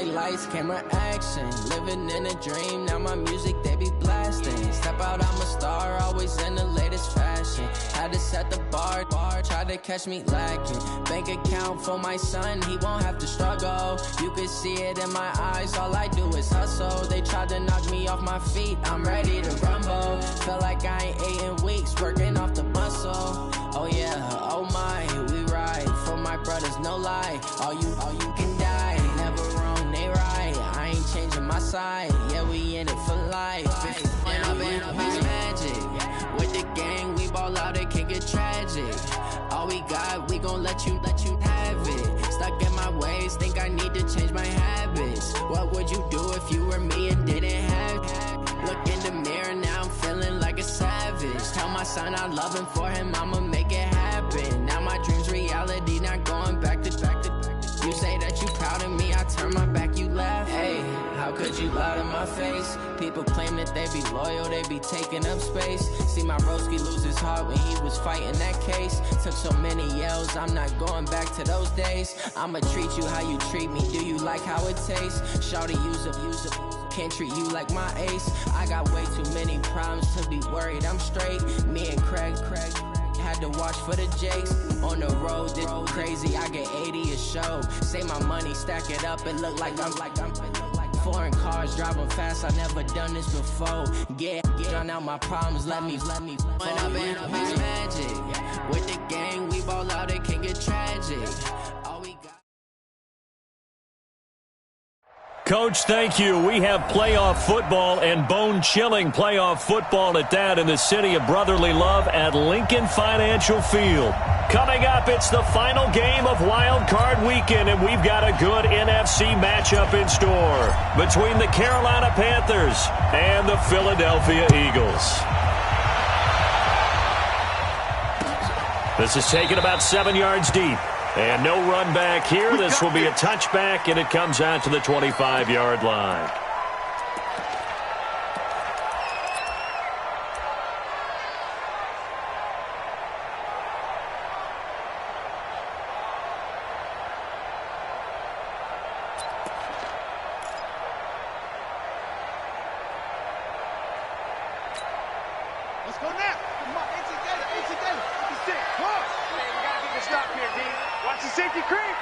like lights, camera, action. Living in a dream, now my music, they be blasting. Step out, I'm a star, always in the latest fashion. Had to set the bar, try to catch me lacking. Bank account for my son, he won't have to struggle. You can see it in my eyes, all I do is hustle. They tried to knock me off my feet, I'm ready to rumble. Feel like I ain't ate in weeks, working off the muscle. Oh yeah, oh my, we ride for my brothers, no lie. All you can die, never wrong, they right. I ain't changing my side, yeah, we in it for life. And I've been magic. With the gang, we ball out, it can get tragic. All we got, we gon' let you have it. Stuck in my ways, think I need to change my habits. What would you do if you were me and didn't have it? Look in the mirror, now I'm feeling like a savage. Tell my son I love him, for him I'ma make it happen. Now my dream's reality, not going back to. You say that you proud of me, I turn my back, you laugh. Hey, how could you lie to my face? People claim that they be loyal, they be taking up space. See my broski lose his heart when he was fighting that case. Took so many yells, I'm not going back to those days. I'ma treat you how you treat me, do you like how it tastes? Shawty, use up, can't treat you like my ace. I got way too many problems to be worried, I'm straight. Me and Craig had to watch for the Jakes. On the road, this crazy, I get 80 a show. Say my money, stack it up, it look like I'm foreign cars, driving fast, I never done this before. Get on out my problems, let me. When I've been magic. With the gang, we ball out, it can get tragic. All we got. Coach, thank you. We have playoff football and bone-chilling playoff football at that in the city of brotherly love at Lincoln Financial Field. Coming up, it's the final game of Wild Card Weekend, and we've got a good NFC matchup in store between the Carolina Panthers and the Philadelphia Eagles. This is taken about 7 yards deep. And no run back here. This will be a touchback, and it comes out to the 25-yard line. Let's go now. Come on, ain't together. Come on. Man, you gotta get the stop here, D. Watch the safety creep.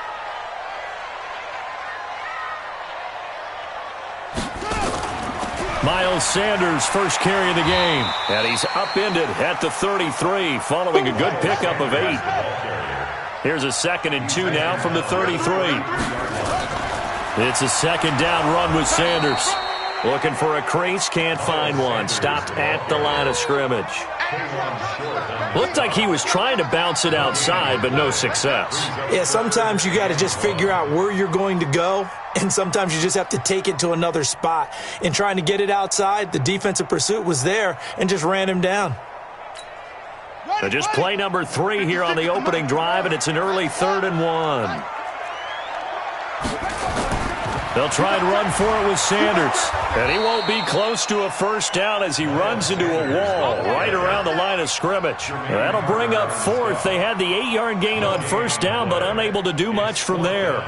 Miles Sanders, first carry of the game. And he's upended at the 33, following a good pickup of 8. Here's a 2nd and 2 now from the 33. It's a second down run with Sanders. Looking for a crease, can't find one. Stopped at the line of scrimmage. Looked like he was trying to bounce it outside, but no success. Yeah, sometimes you got to just figure out where you're going to go, and sometimes you just have to take it to another spot. In trying to get it outside, the defensive pursuit was there and just ran him down. So just play number 3 here on the opening drive, and it's an early 3rd and 1. They'll try and run for it with Sanders. And he won't be close to a first down as he runs into a wall right around the line of scrimmage. That'll bring up 4th. They had the 8-yard gain on first down, but unable to do much from there.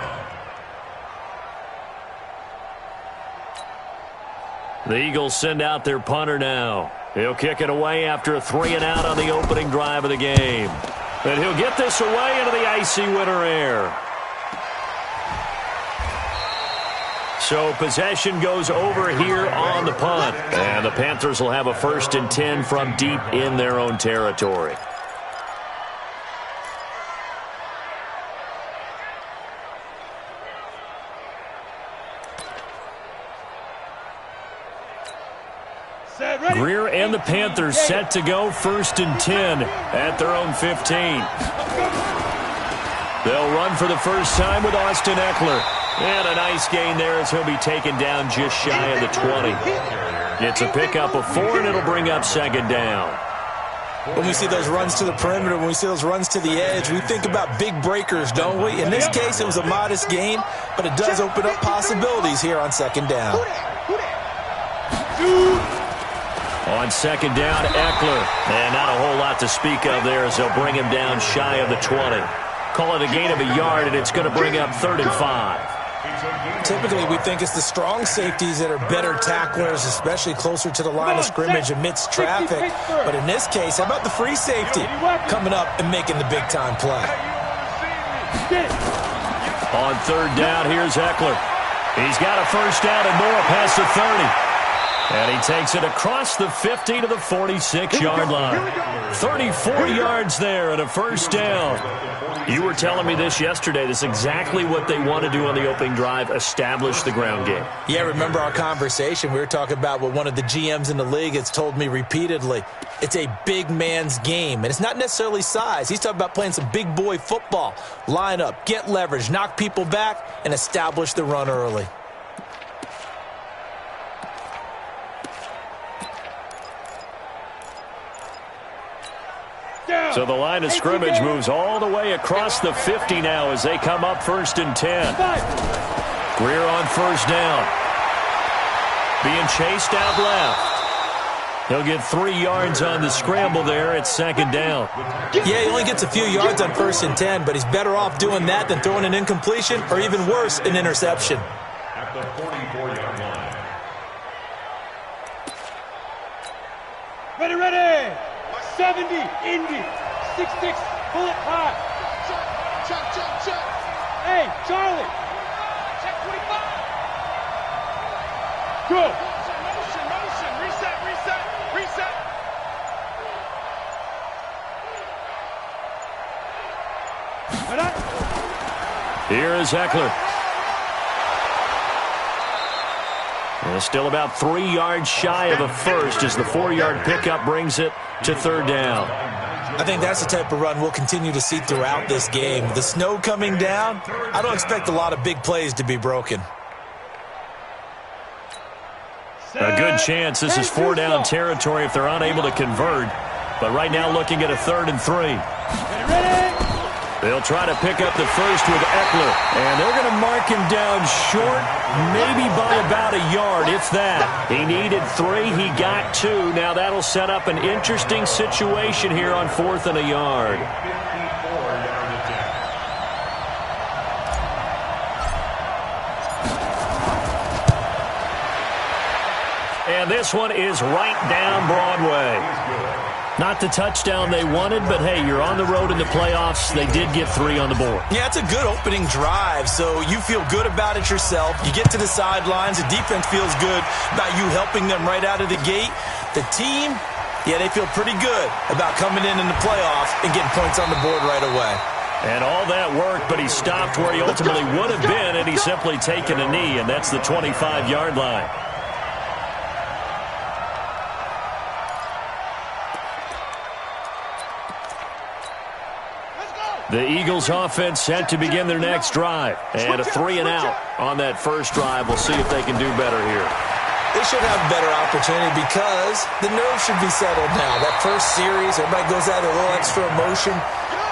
The Eagles send out their punter now. He'll kick it away after a 3-and-out on the opening drive of the game. And he'll get this away into the icy winter air. So possession goes over here on the punt. And the Panthers will have a 1st and 10 from deep in their own territory. Greer and the Panthers set to go 1st and 10 at their own 15. They'll run for the first time with Austin Eckler. And a nice gain there as he'll be taken down just shy of the 20. It's a pickup of 4, and it'll bring up 2nd down. When we see those runs to the perimeter, when we see those runs to the edge, we think about big breakers, don't we? In this case, it was a modest gain, but it does open up possibilities here on 2nd down. On 2nd down, Eckler. And not a whole lot to speak of there as they'll bring him down shy of the 20. Call it a gain of a yard, and it's going to bring up 3rd and 5. Typically, we think it's the strong safeties that are better tacklers, especially closer to the line of scrimmage amidst traffic. But in this case, how about the free safety coming up and making the big-time play? On third down, here's Eckler. He's got a first down and more past the 30. And he takes it across the 50 to the 46-yard line. 34 yards there and a first down. You were telling me this yesterday. This is exactly what they want to do on the opening drive, establish the ground game. Yeah, remember our conversation? We were talking about what one of the GMs in the league has told me repeatedly. It's a big man's game, and it's not necessarily size. He's talking about playing some big boy football. Line up, get leverage, knock people back, and establish the run early. So the line of scrimmage moves all the way across the 50 now as they come up 1st and 10. Greer on first down. Being chased out left. He'll get 3 yards on the scramble there at 2nd down. Yeah, he only gets a few yards on 1st and 10, but he's better off doing that than throwing an incompletion or even worse, an interception. At the 44-yard line. Ready. 70, Indy, 6'6", bullet high. Check. Hey, Charlie. Check 25. Good. Motion. Reset. Here is Eckler. And still about 3 yards shy of a first as the 4-yard pickup brings it to 3rd down. I think that's the type of run we'll continue to see throughout this game. The snow coming down, I don't expect a lot of big plays to be broken. A good chance this is 4-down territory if they're unable to convert. But right now looking at a 3rd and 3. They'll try to pick up the first with Eckler. And they're going to mark him down short, maybe by about a yard, if that. He needed 3. He got 2. Now that'll set up an interesting situation here on 4th and a yard. And this one is right down Broadway. Not the touchdown they wanted, but hey, you're on the road in the playoffs. They did get 3 on the board. Yeah, it's a good opening drive, so you feel good about it yourself. You get to the sidelines. The defense feels good about you helping them right out of the gate. The team, yeah, they feel pretty good about coming in the playoffs and getting points on the board right away. And all that work, but he stopped where he ultimately would have been, and he's simply taken a knee, and that's the 25-yard line. The Eagles offense set to begin their next drive. And a 3 and out on that first drive. We'll see if they can do better here. They should have a better opportunity because the nerves should be settled now. That first series, everybody goes out with a little extra emotion.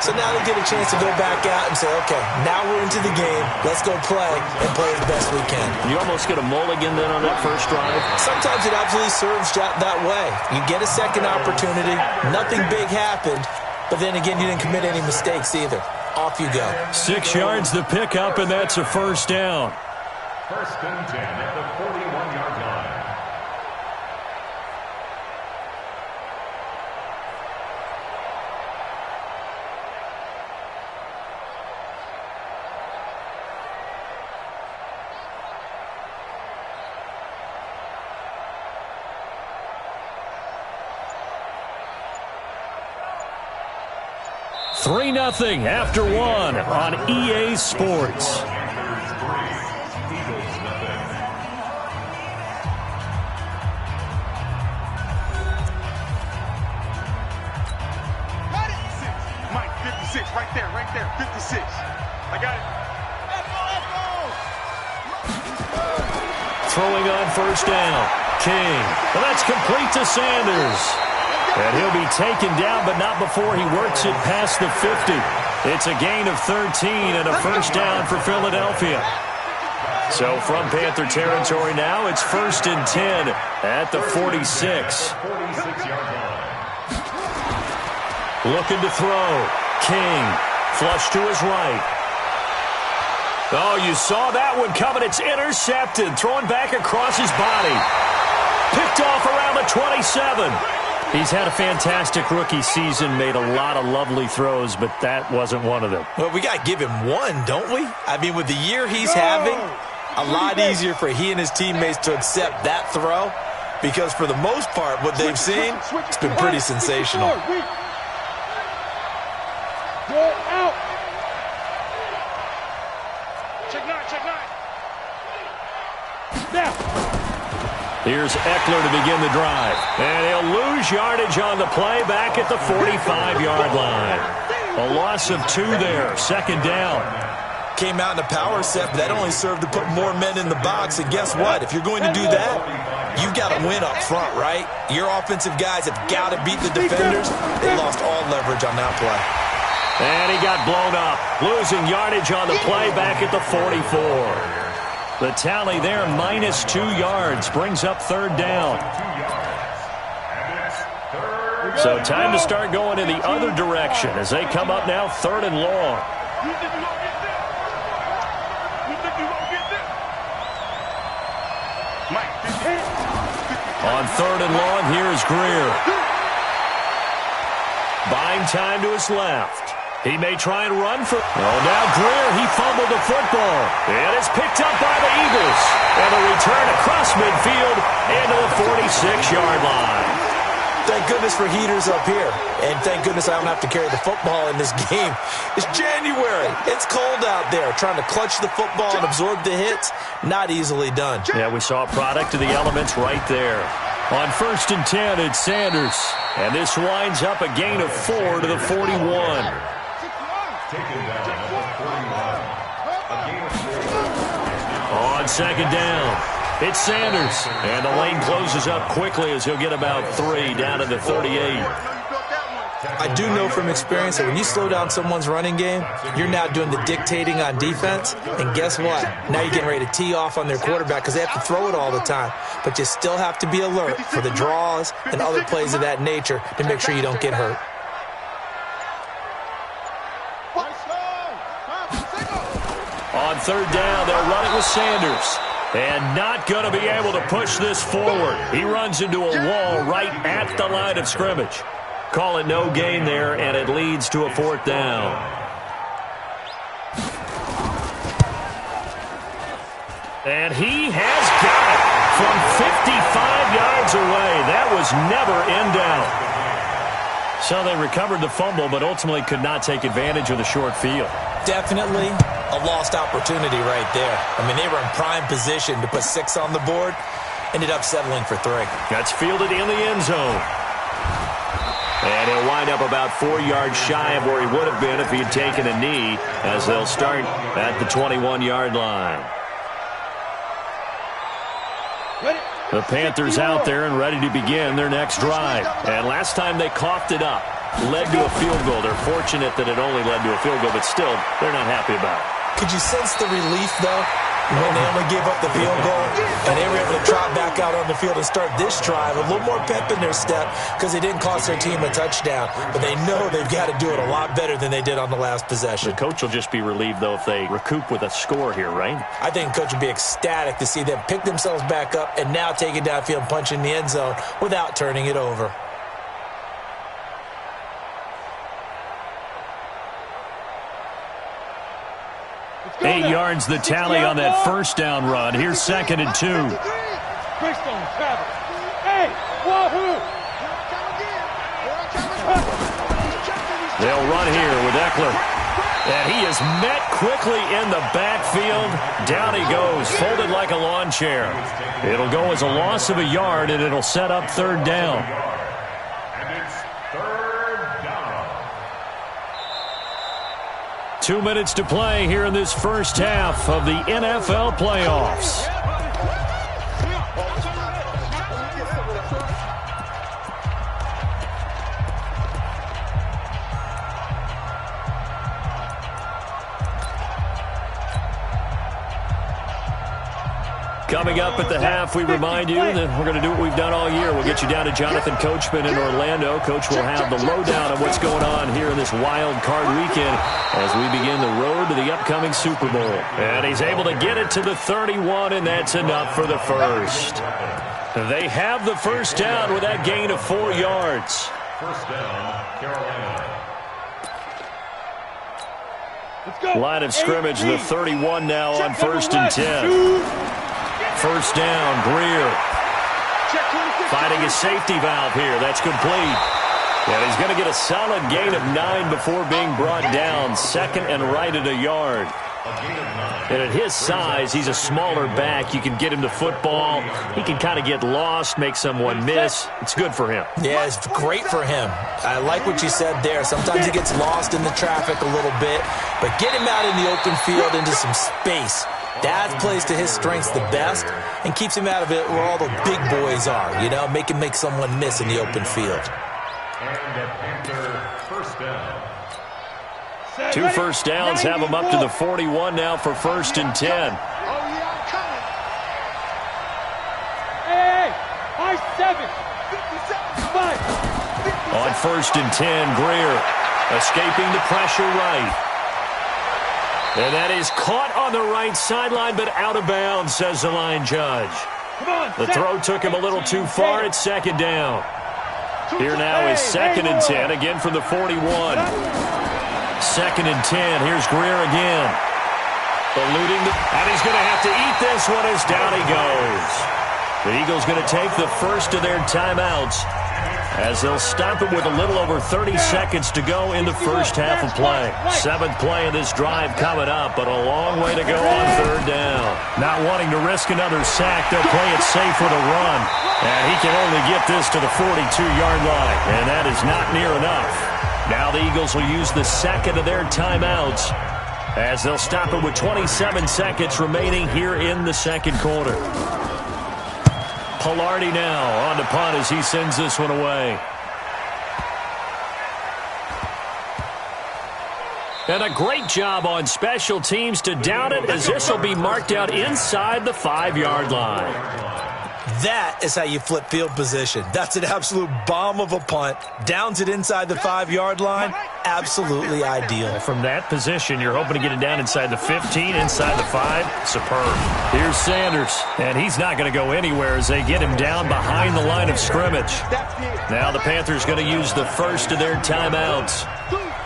So now they get a chance to go back out and say, okay, now we're into the game. Let's go play and play as best we can. You almost get a mulligan then on that first drive. Sometimes it absolutely serves that way. You get a second opportunity. Nothing big happened. But then again, you didn't commit any mistakes either. Off you go. 6 yards the pickup, and that's a first down. 1st and 10 at the 41-yard line. Three 3-0 after 1 on EA Sports. Mike, 56, right there, 56. I got it. Throwing on first down, King. Well, that's complete to Sanders. And he'll be taken down, but not before he works it past the 50. It's a gain of 13 and a first down for Philadelphia. So from Panther territory now, it's 1st and 10 at the 46. Looking to throw. King, flush to his right. Oh, you saw that one coming. It's intercepted. Thrown back across his body. Picked off around the 27. He's had a fantastic rookie season, made a lot of lovely throws, but that wasn't one of them. Well, we got to give him one, don't we? I mean, with the year he's having, a lot easier for he and his teammates to accept that throw because for the most part, what they've seen, it's been pretty sensational. Go out. Check nine. Now. Here's Eckler to begin the drive. And he'll lose yardage on the play back at the 45-yard line. A loss of 2 there, second down. Came out in a power set, but that only served to put more men in the box. And guess what? If you're going to do that, you've got to win up front, right? Your offensive guys have got to beat the defenders. They lost all leverage on that play. And he got blown up, losing yardage on the play back at the 44. The tally there, minus 2 yards, brings up third down. So time to start going in the other direction as they come up now, third and long. On third and long, here's Greer. Buying time to his left. He may try and run for... Oh, now Greer, he fumbled the football. And it's picked up by the Eagles. And a return across midfield into the 46-yard line. Thank goodness for heaters up here. And thank goodness I don't have to carry the football in this game. It's January. It's cold out there. Trying to clutch the football and absorb the hits, not easily done. Yeah, we saw a product of the elements right there. On 1st and 10, it's Sanders. And this winds up a gain of 4 to the 41. On second down, it's Sanders. And the lane closes up quickly as he'll get about 3 down to the 38. I do know from experience that when you slow down someone's running game, you're now doing the dictating on defense. And guess what? Now you're getting ready to tee off on their quarterback because they have to throw it all the time. But you still have to be alert for the draws and other plays of that nature to make sure you don't get hurt. On third down, they'll run it with Sanders. And not going to be able to push this forward. He runs into a wall right at the line of scrimmage. Call it no gain there, and it leads to a 4th down. And he has got it from 55 yards away. That was never in doubt. So they recovered the fumble, but ultimately could not take advantage of the short field. Definitely a lost opportunity right there. I mean, they were in prime position to put 6 on the board. Ended up settling for 3. That's fielded in the end zone. And he'll wind up about 4 yards shy of where he would have been if he had taken a knee, as they'll start at the 21-yard line. The Panthers out there and ready to begin their next drive. And last time they coughed it up, led to a field goal. They're fortunate that it only led to a field goal, but still, they're not happy about it. Could you sense the relief, though, when they only gave up the field goal and they were able to trot back out on the field and start this drive? A little more pep in their step because they didn't cost their team a touchdown, but they know they've got to do it a lot better than they did on the last possession. The coach will just be relieved, though, if they recoup with a score here, right? I think the coach would be ecstatic to see them pick themselves back up and now take it downfield and punch in the end zone without turning it over. Eight yards the tally on that first down run. Here's 2nd and 2. They'll run here with Eckler. And he is met quickly in the backfield. Down he goes, folded like a lawn chair. It'll go as a loss of a yard, and it'll set up 3rd down. And it's 3rd down. 2 minutes to play here in this first half of the NFL playoffs. Coming up at the half, we remind you that we're going to do what we've done all year. We'll get you down to Jonathan Coachman in Orlando. Coach will have the lowdown of what's going on here in this wild card weekend as we begin the road to the upcoming Super Bowl. And he's able to get it to the 31, and that's enough for the first. They have the first down with that gain of 4 yards. First down, Carolina. Line of scrimmage, the 31 now on 1st and 10. First down, Greer. Finding a safety valve here. That's complete. And he's going to get a solid gain of 9 before being brought down. Second and right at a yard. And at his size, he's a smaller back. You can get him to football. He can kind of get lost, make someone miss. It's good for him. Yeah, it's great for him. I like what you said there. Sometimes he gets lost in the traffic a little bit, but get him out in the open field into some space. That plays to his strengths the best and keeps him out of it where all the big boys are, you know, make him make someone miss in the open field. And at Panther, first down. 2 first downs have him up to the 41 now for 1st and 10. Oh, yeah, I'm coming. Hey, 5-7. 57. 5. On 1st and 10, Greer escaping the pressure right. And that is caught on the right sideline, but out of bounds, says the line judge. The throw took him a little too far. It's 2nd down. Here now is 2nd and 10, again from the 41. 2nd and 10. Here's Greer again. Eluding and he's going to have to eat this one as down he goes. The Eagles going to take the first of their timeouts as they'll stop it with a little over 30 seconds to go in the first half of play. 7th play of this drive coming up, but a long way to go on 3rd down. Not wanting to risk another sack, they'll play it safe with a run. And he can only get this to the 42-yard line, and that is not near enough. Now the Eagles will use the second of their timeouts as they'll stop it with 27 seconds remaining here in the second quarter. Pilardi now on the punt as he sends this one away. And a great job on special teams to down it as this will be marked out inside the 5-yard line. That is how you flip field position. That's an absolute bomb of a punt. Downs it inside the 5-yard line. Absolutely ideal. From that position, you're hoping to get it down inside the 15, inside the 5. Superb. Here's Sanders, and he's not going to go anywhere as they get him down behind the line of scrimmage. Now the Panthers going to use the first of their timeouts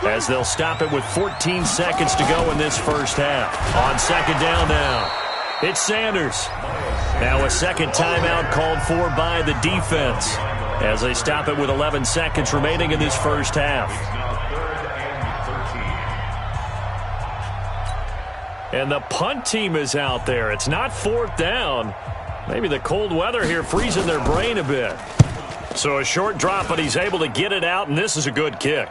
as they'll stop it with 14 seconds to go in this first half. On 2nd down now, it's Sanders. Now a second timeout called for by the defense as they stop it with 11 seconds remaining in this first half. And the punt team is out there. It's not 4th down. Maybe the cold weather here freezing their brain a bit. So a short drop, but he's able to get it out, and this is a good kick.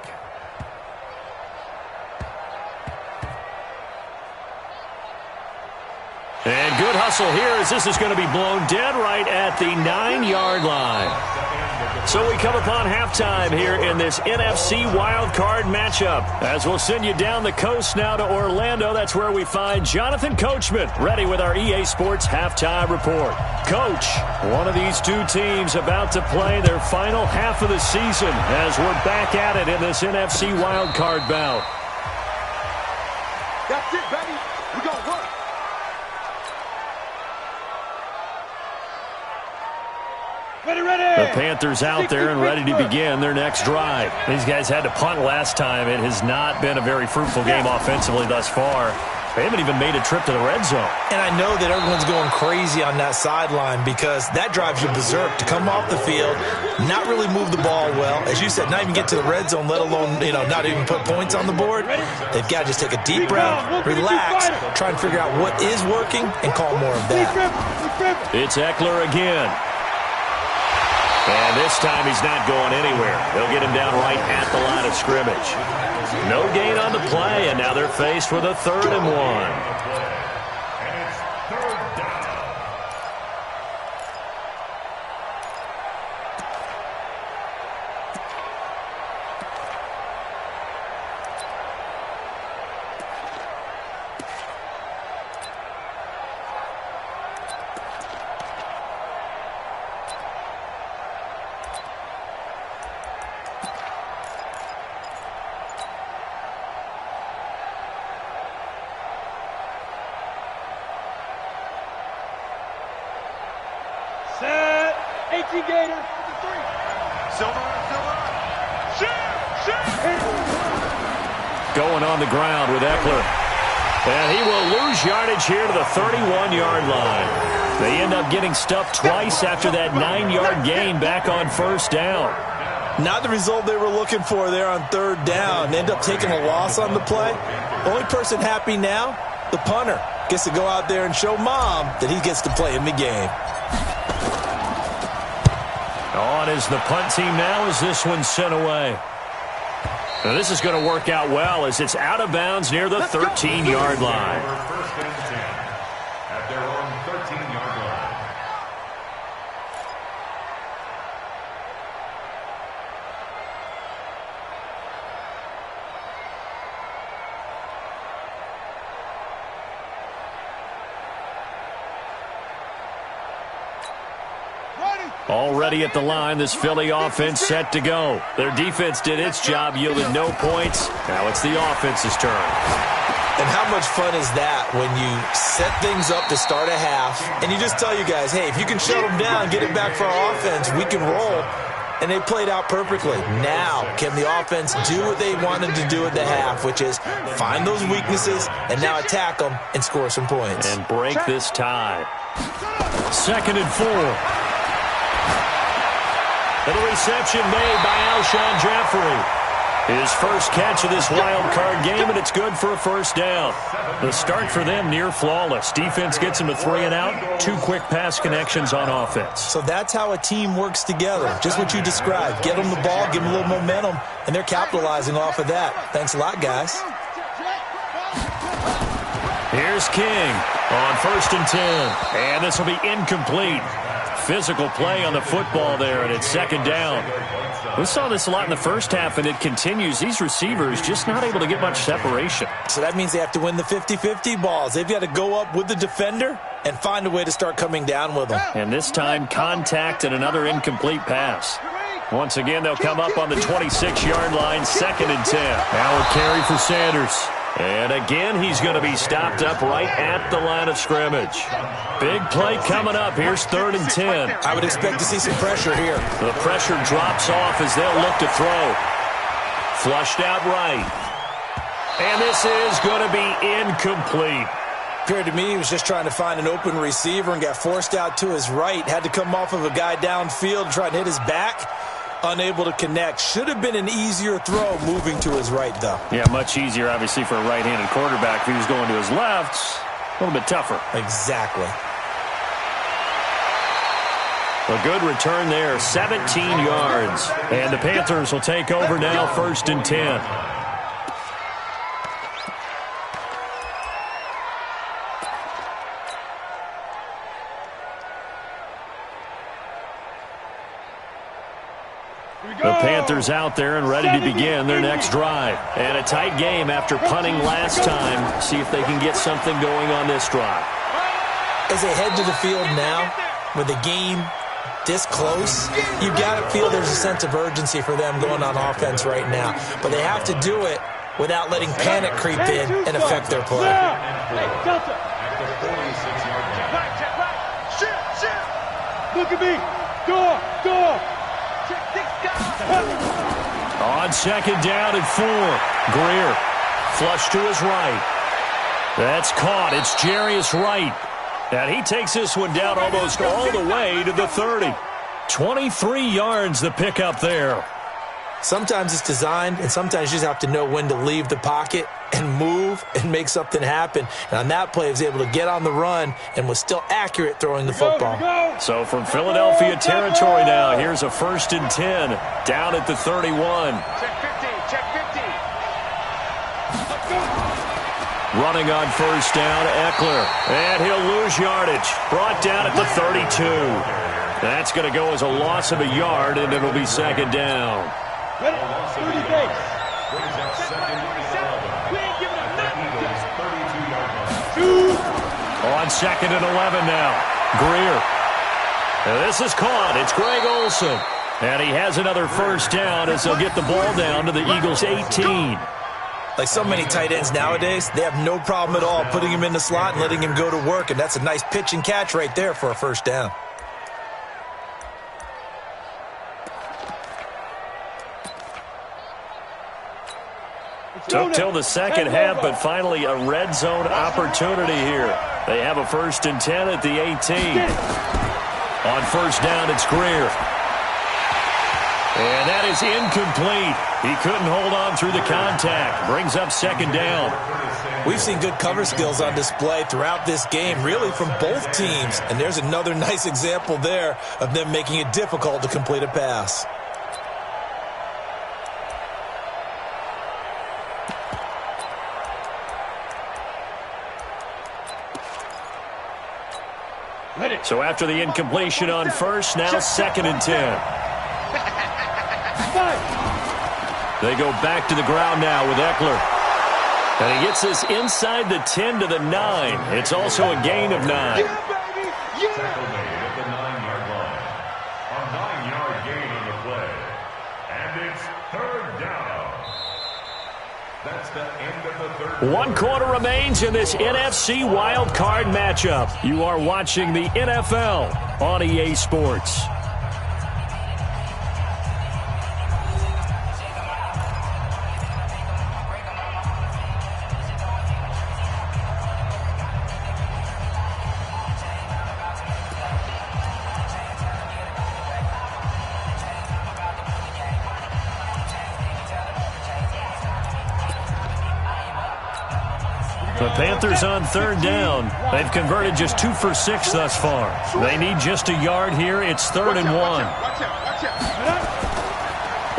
And good hustle here as this is going to be blown dead right at the 9-yard line. So we come upon halftime here in this NFC wildcard matchup. As we'll send you down the coast now to Orlando. That's where we find Jonathan Coachman ready with our EA Sports halftime report. Coach, one of these two teams about to play their final half of the season as we're back at it in this NFC wildcard bout. That's it, baby. We're going to work. The Panthers out there and ready to begin their next drive. These guys had to punt last time. It has not been a very fruitful game offensively thus far. They haven't even made a trip to the red zone. And I know that everyone's going crazy on that sideline because that drives you berserk to come off the field, not really move the ball well. As you said, not even get to the red zone, let alone, not even put points on the board. They've got to just take a deep breath, relax, try and figure out what is working, and call more of that. It's Eckler again. And this time he's not going anywhere. They'll get him down right at the line of scrimmage. No gain on the play, and now they're faced with a 3rd and 1. Set. 18 Gator. 3. Silver. Shoot. Going on the ground with Eckler. And he will lose yardage here to the 31-yard line. They end up getting stuffed twice after that 9-yard gain back on first down. Not the result they were looking for there on third down. They end up taking a loss on the play. The only person happy now, the punter, gets to go out there and show mom that he gets to play in the game. On is the punt team now as this one's sent away. Now this is going to work out well as it's out of bounds near the 13-yard line. First and 10 at their own 13-yard line. Already at the line, this Philly offense set to go. Their defense did its job, yielded no points. Now it's the offense's turn. And how much fun is that when you set things up to start a half and you just tell you guys, hey, if you can shut them down, get it back for our offense, we can roll. And they played out perfectly. Now, can the offense do what they wanted to do at the half, which is find those weaknesses and now attack them and score some points. And break this tie. 2nd and 4. And a reception made by Alshon Jeffrey. His first catch of this wild card game, and it's good for a first down. The start for them near flawless. Defense gets them to 3 and out. 2 quick pass connections on offense. So that's how a team works together. Just what you described. Get them the ball, give them a little momentum, and they're capitalizing off of that. Thanks a lot, guys. Here's King on 1st and 10. And this will be incomplete. Physical play on the football there, and it's 2nd down. We saw this a lot in the first half, and it continues. These receivers just not able to get much separation. So that means they have to win the 50-50 balls. They've got to go up with the defender and find a way to start coming down with them. And this time, contact and another incomplete pass. Once again, they'll come up on the 26-yard line, 2nd and 10. Now a carry for Sanders. And again, he's going to be stopped up right at the line of scrimmage. Big play coming up. Here's 3rd and 10. I would expect to see some pressure here. The pressure drops off as they'll look to throw. Flushed out right. And this is going to be incomplete. Appeared to me he was just trying to find an open receiver and got forced out to his right. Had to come off of a guy downfield and try and hit his back. Unable to connect. Should have been an easier throw moving to his right, though. Yeah, much easier, obviously, for a right-handed quarterback. If he was going to his left, a little bit tougher. Exactly. A good return there, 17 yards. And the Panthers will take over now, 1st and 10. The Panthers out there and ready to begin their next drive. And a tight game after punting last time. See if they can get something going on this drive. As they head to the field now, with the game this close, you've got to feel there's a sense of urgency for them going on offense right now. But they have to do it without letting panic creep in and affect their play. Look at me. Door. On 2nd down and 4. Greer. Flush to his right. That's caught. It's Jarius Wright. And he takes this one down almost all the way to the 30. 23 yards the pickup there. Sometimes it's designed, and sometimes you just have to know when to leave the pocket and move and make something happen. And on that play, he was able to get on the run and was still accurate throwing the football. So from Philadelphia territory now, here's a 1st and 10 down at the 31. Check 50. Running on 1st down, Eckler. And he'll lose yardage. Brought down at the 32. That's going to go as a loss of a yard, and it'll be 2nd down. Ready? 30 days. We ain't giving up nothing. On 2nd and 11 now. Greer. And this is caught. It's Greg Olsen. And he has another 1st down as they'll get the ball down to the Eagles' 18. Like so many tight ends nowadays, they have no problem at all putting him in the slot and letting him go to work. And that's a nice pitch and catch right there for a 1st down. Took till the second half, but finally a red zone opportunity here. They have a 1st and 10 at the 18. On first down, it's Greer. And that is incomplete. He couldn't hold on through the contact. Brings up 2nd down. We've seen good cover skills on display throughout this game, really from both teams. And there's another nice example there of them making it difficult to complete a pass. So after the incompletion on first, now 2nd and 10. They go back to the ground now with Eckler. And he gets this inside the 10 to the 9. It's also a gain of 9. Tackle made at the 9-yard line. A 9-yard gain on the play. And it's 3rd down. That's the end of the 3rd. 1 quarter remains in this NFC Wild Card matchup. You are watching the NFL on EA Sports. The Panthers on 3rd down. They've converted just 2 for 6 thus far. They need just a yard here. It's 3rd and 1.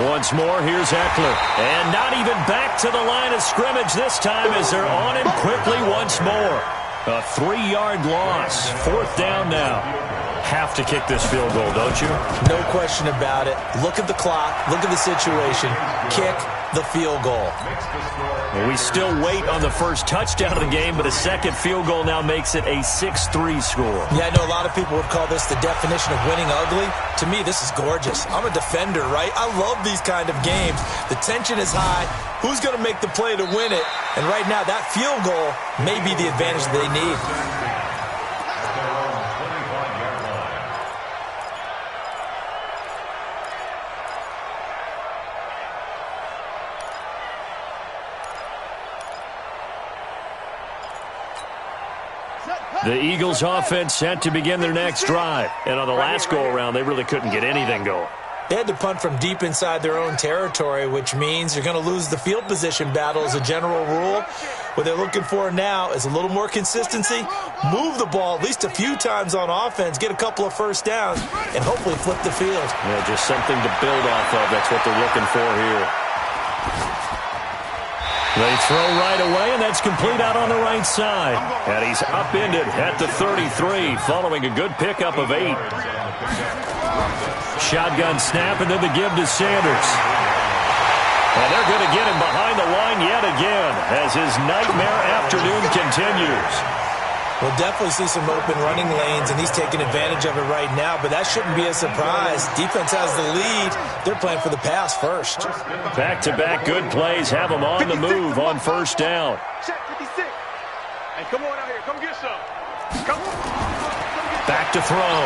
Once more, here's Eckler. And not even back to the line of scrimmage this time as they're on him quickly once more. A 3-yard loss. 4th down now. Have to kick this field goal, don't you? No question about it. Look at the clock. Look at the situation. Kick the field goal. Well, we still wait on the first touchdown of the game, but a second field goal now makes it a 6-3 score. Yeah, I know a lot of people would call this the definition of winning ugly. To me, this is gorgeous. I'm a defender, right? I love these kind of games. The tension is high. Who's going to make the play to win it? And right now, that field goal may be the advantage they need. The Eagles offense set to begin their next drive. And on the last go-around, they really couldn't get anything going. They had to punt from deep inside their own territory, which means you're going to lose the field position battle as a general rule. What they're looking for now is a little more consistency, move the ball at least a few times on offense, get a couple of first downs, and hopefully flip the field. Yeah, just something to build off of. That's what they're looking for here. They throw right away, and that's complete out on the right side. And he's upended at the 33, following a good pickup of 8. Shotgun snap, and then the give to Sanders. And they're going to get him behind the line yet again as his nightmare afternoon continues. We'll definitely see some open running lanes, and he's taking advantage of it right now, but that shouldn't be a surprise. Defense has the lead. They're playing for the pass first. Back-to-back good plays have them on the move on first down. Check 56. Hey, come on out here. Come get some. Come on. Back to throw.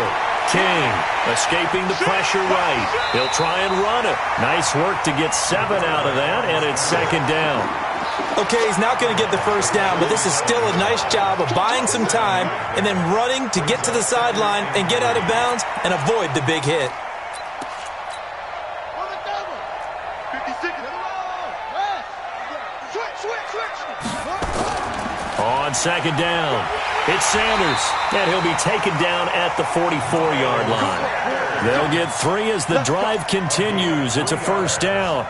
King escaping the pressure right. He'll try and run it. Nice work to get 7 out of that, and it's 2nd down. Okay, he's not going to get the first down, but this is still a nice job of buying some time and then running to get to the sideline and get out of bounds and avoid the big hit. On 2nd down, it's Sanders, and he'll be taken down at the 44-yard line. They'll get 3 as the drive continues. It's a first down.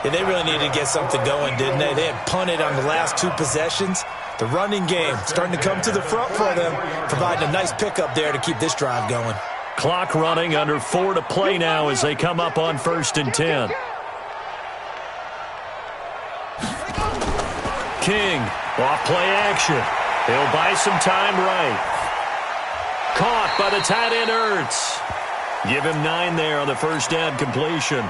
Yeah, they really needed to get something going, didn't they? They had punted on the last 2 possessions. The running game starting to come to the front for them, providing a nice pickup there to keep this drive going. Clock running, under 4 to play now as they come up on 1st and 10. King, off play action. He'll buy some time right. Caught by the tight end Ertz. Give him 9 there on the first down completion.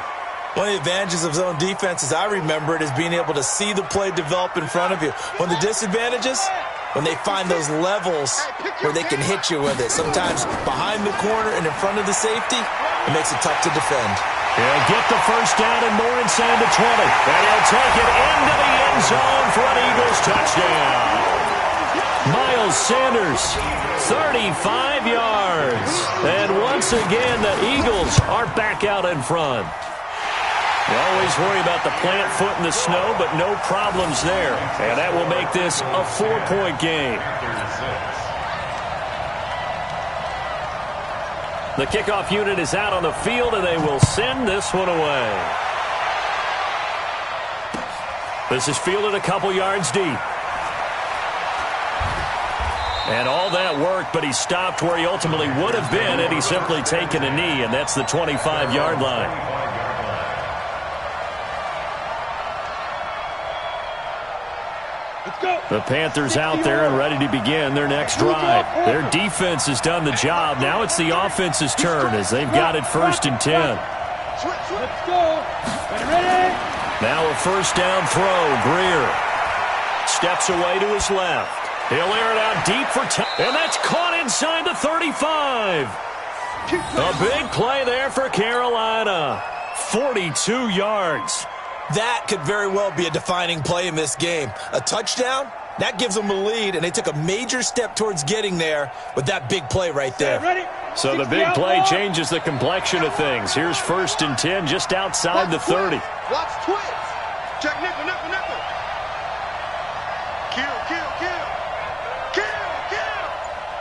One of the advantages of zone defense, as I remember it, is being able to see the play develop in front of you. One of the disadvantages, when they find those levels where they can hit you with it. Sometimes behind the corner and in front of the safety, it makes it tough to defend. He'll get the first down and more inside the 20. And he'll take it into the end zone for an Eagles touchdown. Miles Sanders, 35 yards. And once again, the Eagles are back out in front. You always worry about the plant foot in the snow, but no problems there. And that will make this a 4-point game. The kickoff unit is out on the field, and they will send this one away. This is fielded a couple yards deep. And all that worked, but he stopped where he ultimately would have been had he simply taken a knee, and that's the 25-yard line. The Panthers out there and ready to begin their next drive. Their defense has done the job. Now it's the offense's turn as they've got it 1st and 10. Let's go. Ready? Now a first down throw. Greer steps away to his left. He'll air it out deep for and that's caught inside the 35. A big play there for Carolina. 42 yards. That could very well be a defining play in this game. A touchdown, that gives them a lead, and they took a major step towards getting there with that big play right there. So the big play changes the complexion of things. Here's 1st and 10 just outside the 30. Watch twins. Check nickel. Kill.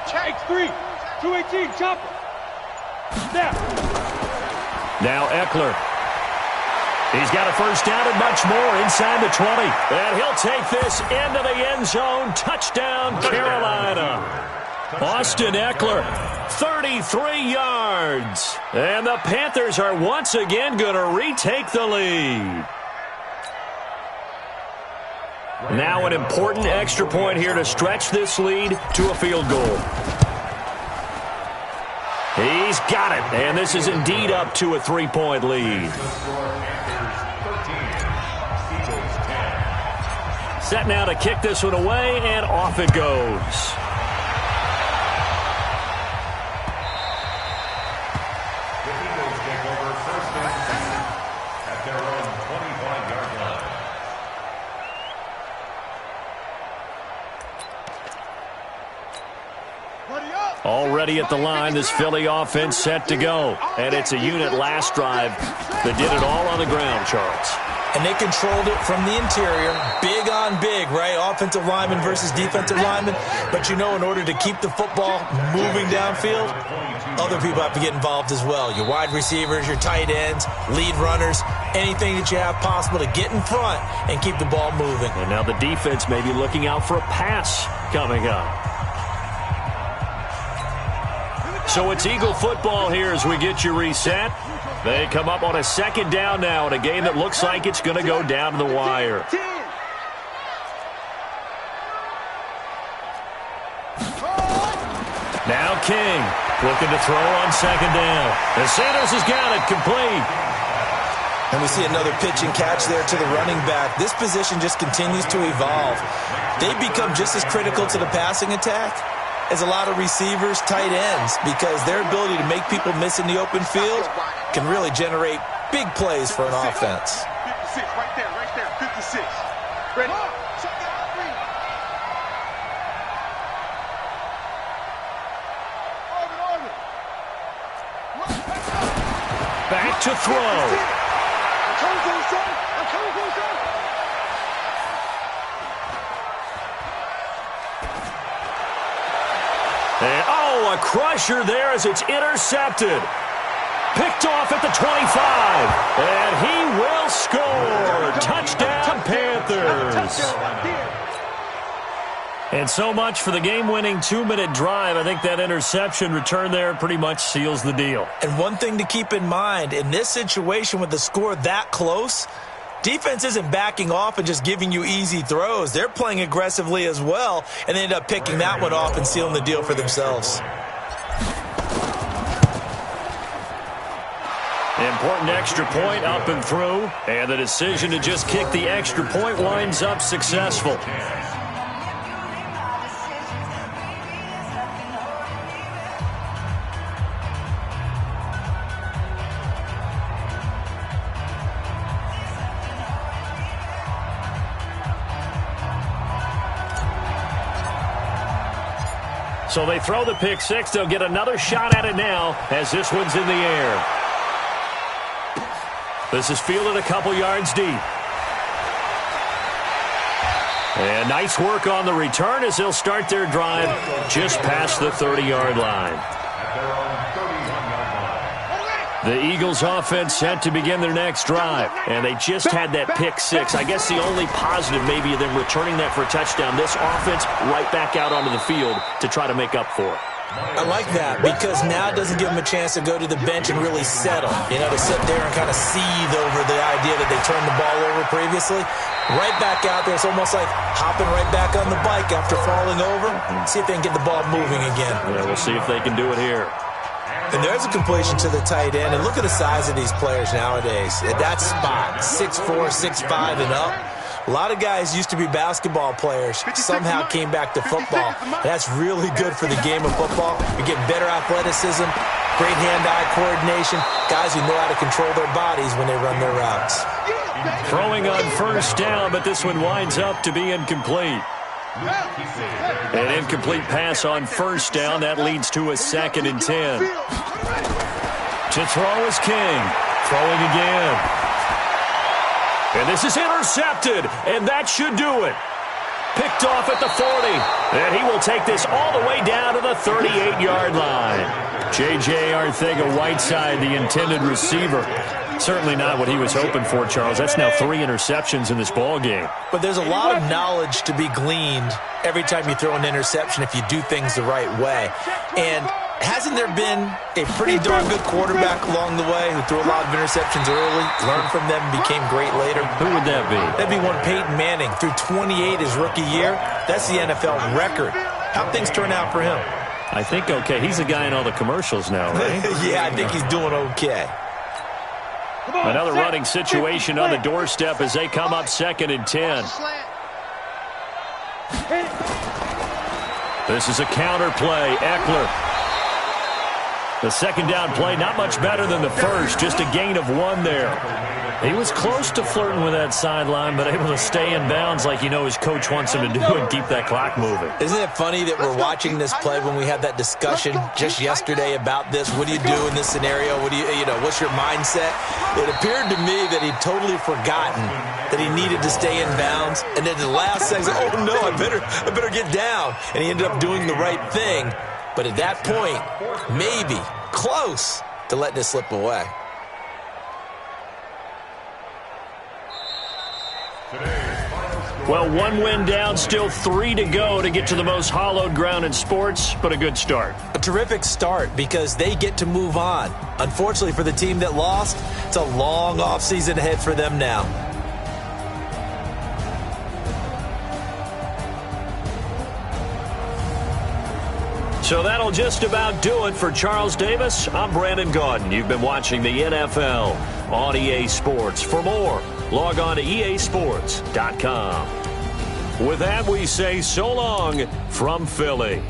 Check 3. 218, chopper. Snap. Now Eckler. He's got a first down and much more inside the 20. And he'll take this into the end zone. Touchdown, Carolina. Austin Eckler, 33 yards. And the Panthers are once again going to retake the lead. Now an important extra point here to stretch this lead to a field goal. He's got it. And this is indeed up to a 3-point lead. Set now to kick this one away, and off it goes. The Eagles take over 1st and 10 at their own 25-yard line. Already at the line, this Philly offense set to go. And it's a unit last drive that did it all on the ground, Charles. And they controlled it from the interior, big on big, right? Offensive lineman versus defensive lineman. But, you know, in order to keep the football moving downfield, other people have to get involved as well. Your wide receivers, your tight ends, lead runners, anything that you have possible to get in front and keep the ball moving. And now the defense may be looking out for a pass coming up. So it's Eagle football here as we get you reset. They come up on a 2nd down now in a game that looks like it's going to go down to the wire. Now King looking to throw on 2nd down. And Sanders has got it complete. And we see another pitch and catch there to the running back. This position just continues to evolve. They become just as critical to the passing attack as a lot of receivers, tight ends, because their ability to make people miss in the open field can really generate big plays for an offense. 56, right there, 56. Ready? Back to throw. And, a crusher there as it's intercepted. Picked off at the 25. And he will score. Touchdown, Panthers. And so much for the game-winning 2-minute drive. I think that interception return there pretty much seals the deal. And one thing to keep in mind, in this situation with the score that close, defense isn't backing off and just giving you easy throws. They're playing aggressively as well, and they end up picking that one off and sealing the deal for themselves. Important extra point up and through, and the decision to just kick the extra point winds up successful. So they throw the pick six. They'll get another shot at it now as this one's in the air. This is fielded a couple yards deep. And nice work on the return as they'll start their drive just past the 30-yard line. The Eagles offense set to begin their next drive, and they just had that pick six. I guess the only positive maybe of them returning that for a touchdown. This offense right back out onto the field to try to make up for it. I like that because now it doesn't give them a chance to go to the bench and really settle. You know, to sit there and kind of seethe over the idea that they turned the ball over previously. Right back out there. It's almost like hopping right back on the bike after falling over. See if they can get the ball moving again. Yeah, we'll see if they can do it here. And there's a completion to the tight end. And look at the size of these players nowadays. At that spot, 6'4", 6'5", and up. A lot of guys used to be basketball players, somehow came back to football. That's really good for the game of football. You're getting better athleticism, great hand-eye coordination, guys who know how to control their bodies when they run their routes. Throwing on first down, but this one winds up to be incomplete. An incomplete pass on first down. That leads to a 2nd and 10. To throw is King. Throwing again. And this is intercepted, and that should do it. Picked off at the 40, and he will take this all the way down to the 38-yard line. J.J. Arcega-Whiteside, the intended receiver. Certainly not what he was hoping for, Charles. That's now 3 interceptions in this ball game. But there's a lot of knowledge to be gleaned every time you throw an interception if you do things the right way. And hasn't there been a pretty darn good quarterback along the way who threw a lot of interceptions early, learned from them, and became great later? Who would that be? That'd be one Peyton Manning. Threw 28 his rookie year. That's the NFL record. How'd things turn out for him? I think okay. He's a guy in all the commercials now, right? Yeah, I think he's doing okay. Another running situation on the doorstep as they come up 2nd and 10. This is a counter play. Eckler. The 2nd down play, not much better than the first. Just a gain of 1 there. He was close to flirting with that sideline, but able to stay in bounds like you know his coach wants him to do and keep that clock moving. Isn't it funny that we're watching this play when we had that discussion just yesterday about this? What do you do in this scenario? What do you know, what's your mindset? It appeared to me that he'd totally forgotten that he needed to stay in bounds. And then the last second, oh no, I better get down. And he ended up doing the right thing. But at that point, maybe close to letting it slip away. Well, 1 win down, still 3 to go to get to the most hallowed ground in sports, but a good start. A terrific start because they get to move on. Unfortunately for the team that lost, it's a long offseason ahead for them now. So that'll just about do it for Charles Davis. I'm Brandon Gaudin. You've been watching the NFL on EA Sports. For more, log on to easports.com. With that, we say so long from Philly.